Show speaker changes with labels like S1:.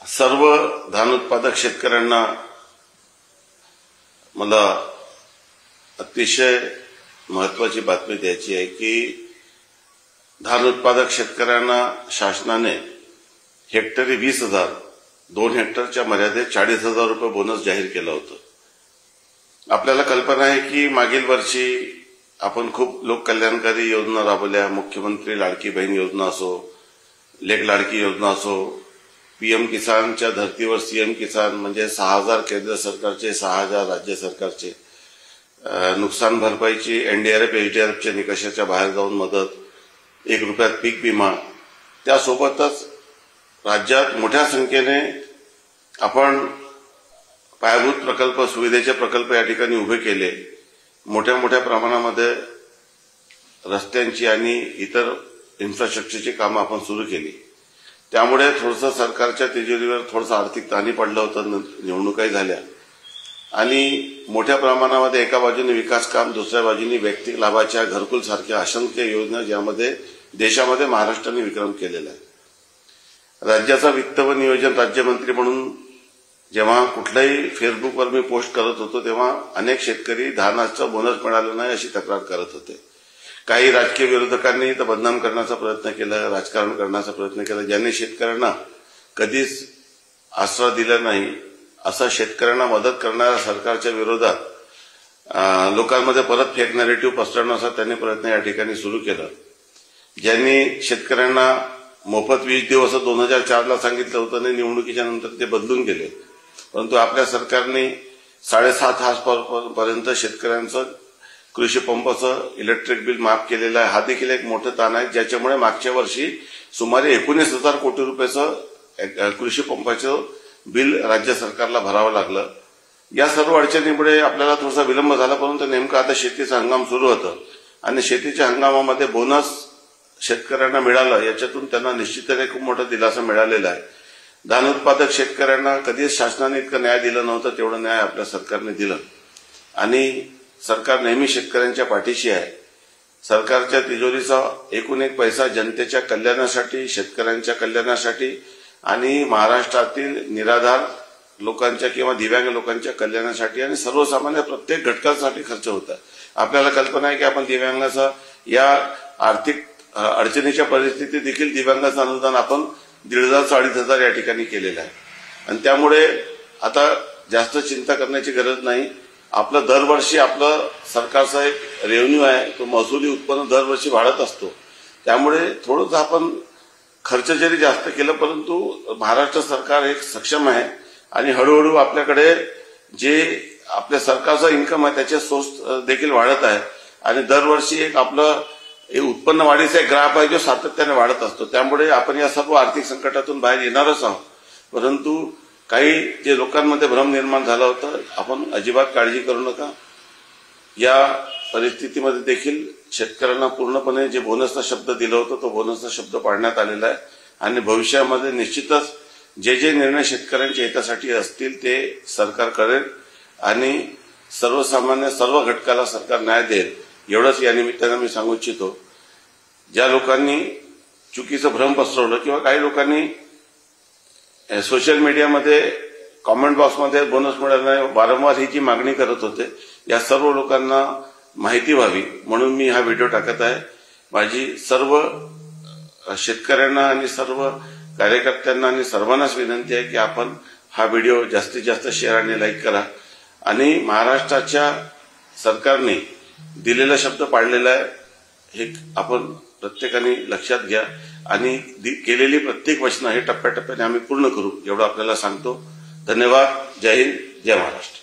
S1: सर्व धान उत्पादक शेतकऱ्यांना मला अतिशय महत्वाची बातमी द्यायची आहे की धान उत्पादक शेतकऱ्यांना शासनाने हेक्टरी 20,000, 2 हेक्टरच्या मर्यादेत 40,000 रुपये बोनस जाहीर केला होता। आपल्याला कल्पना आहे की मागील वर्षी आपण खूप लोक कल्याणकारी योजना राबवल्या, मुख्यमंत्री लाडकी बहीण योजना असो, लेक लाडकी योजना असो, पीएम किसानच्या धर्तीवर सीएम किसान म्हणजे 6,000 केंद्र सरकारचे, 6,000 राज्य सरकारचे, नुकसान भरपाईची एनडीआरएफ एचडीआरएफच्या निकषाच्या बाहेर जाऊन मदत, 1 रुपयात पीक विमा, त्यासोबतच राज्यात मोठ्या संख्येने आपण पायाभूत प्रकल्प, सुविधेचे प्रकल्प या ठिकाणी उभे केले। मोठ्या प्रमाणामध्ये रस्त्यांची आणि इतर इन्फ्रास्ट्रक्चरची कामं आपण सुरू केली। त्यामुळे थोडंसं सरकारच्या तिजोरीवर थोडंसं आर्थिक ताणी पडलं होतं, निवडणुकाही झाल्या आणि मोठ्या प्रमाणामध्ये एका बाजूने विकास काम, दुसऱ्या बाजूने वैयक्तिक लाभाच्या घरकुल सारख्या असंख्य योजना ज्यामध्ये देशामध्ये महाराष्ट्राने विक्रम केलेला आहे। राज्याचा वित्त व नियोजन राज्यमंत्री म्हणून जेव्हा कुठल्याही फेसबुकवर मी पोस्ट करत होतो तेव्हा अनेक शेतकरी धानाचा बोनस मिळाला नाही अशी तक्रार करत होते। काही राजकीय विरोधकांनी तर बदनाम करण्याचा प्रयत्न केला, राजकारण करण्याचा प्रयत्न केला, ज्यांनी शेतकऱ्यांना कधीच आसरा दिला नाही, असा शेतकऱ्यांना मदत करणाऱ्या सरकारच्या विरोधात लोकांमध्ये परत फेक नॅरेटिव्ह पसरवण्याचा त्यांनी प्रयत्न या ठिकाणी सुरू केला। ज्यांनी शेतकऱ्यांना मोफत वीज देऊ असं 2004ला सांगितलं होतं आणि निवडणुकीच्या नंतर ते बदलून गेले, परंतु आपल्या सरकारने 7.5 हॉर्सपावरपर्यंत शेतकऱ्यांचं कृषी पंपाचं इलेक्ट्रिक बिल माफ केलेलं आहे। हा देखील एक मोठं ताण आहे, ज्याच्यामुळे मागच्या वर्षी सुमारे 19,000 कोटी रुपयाचं कृषी पंपाचं बिल राज्य सरकारला भरावं लागलं। या सर्व अडचणीमुळे आपल्याला थोडासा विलंब झाला, परंतु नेमका आता शेतीचा हंगाम सुरू होतं आणि शेतीच्या हंगामामध्ये बोनस शेतकऱ्यांना मिळालं, याच्यातून त्यांना निश्चितपणे खूप मोठा दिलासा मिळालेला आहे। धान उत्पादक शेतकऱ्यांना कधीच शासनाने इतकं न्याय दिला नव्हता, तेवढं न्याय आपल्या सरकारने दिलं आणि सरकार नेहमी शेतकऱ्यांच्या पाठीशी आहे। सरकारच्या तिजोरीचा एकूण एक पैसा जनतेच्या कल्याणासाठी, शेतकऱ्यांच्या कल्याणासाठी आणि महाराष्ट्रातील निराधार लोकांच्या किंवा दिव्यांग लोकांच्या कल्याणासाठी आणि सर्वसामान्य प्रत्येक घटकासाठी खर्च होता। आपल्याला कल्पना आहे की आपण दिव्यांगाचा या आर्थिक अडचणीच्या परिस्थितीत देखील दिव्यांगाचं अनुदान आपण 1,500-2,500 या ठिकाणी केलेलं आहे आणि त्यामुळे आता जास्त चिंता करण्याची गरज नाही। आपलं दरवर्षी आपलं सरकारचा एक रेव्हेन्यू आहे, तो महसुली उत्पन्न दरवर्षी वाढत असतो। त्यामुळे थोडंसं आपण खर्च जरी जास्त केलं, परंतु महाराष्ट्र सरकार एक सक्षम आहे आणि हळूहळू आपल्याकडे जे आपल्या सरकारचा इन्कम आहे त्याचे सोर्स देखील वाढत आहे आणि दरवर्षी एक आपलं उत्पन्न वाढीचा एक ग्राफ आहे जो सातत्याने वाढत असतो। त्यामुळे आपण या सर्व आर्थिक संकटातून बाहेर येणारच आहोत, परंतु काही जे लोकांमध्ये भ्रम निर्माण झाला होता, आपण अजिबात काळजी करू नका। या परिस्थितीमध्ये देखील शेतकऱ्यांना पूर्णपणे जे बोनसचा शब्द दिला होता तो बोनसचा शब्द पाळण्यात आलेला आहे आणि भविष्यामध्ये निश्चितच जे निर्णय शेतकऱ्यांच्या हितासाठी असतील ते सरकार करेल आणि सर्वसामान्य सर्व घटकाला सरकार न्याय देईल, एवढंच या निमित्तानं मी सांगू इच्छितो। ज्या लोकांनी चुकीचं भ्रम पसरवलं किंवा काही लोकांनी सोशल मीडियामध्ये कॉमेंट बॉक्समध्ये बोनस मिळाला नाही वारंवार ही जी मागणी करत होते, या सर्व लोकांना माहिती व्हावी म्हणून मी हा व्हिडिओ टाकत आहे। माझी सर्व शेतकऱ्यांना आणि सर्व कार्यकर्त्यांना आणि सर्वांनाच विनंती आहे की आपण हा व्हिडिओ जास्तीत जास्त शेअर आणि लाईक करा आणि महाराष्ट्राच्या सरकारने दिलेला शब्द पाळलेला आहे हे आपण प्रत्येकाने लक्षात घ्या आणि केलेली प्रत्येक वचनं हे टप्प्याटप्प्याने आम्ही पूर्ण करू, एवढं आपल्याला सांगतो। धन्यवाद। जय हिंद, जय महाराष्ट्र।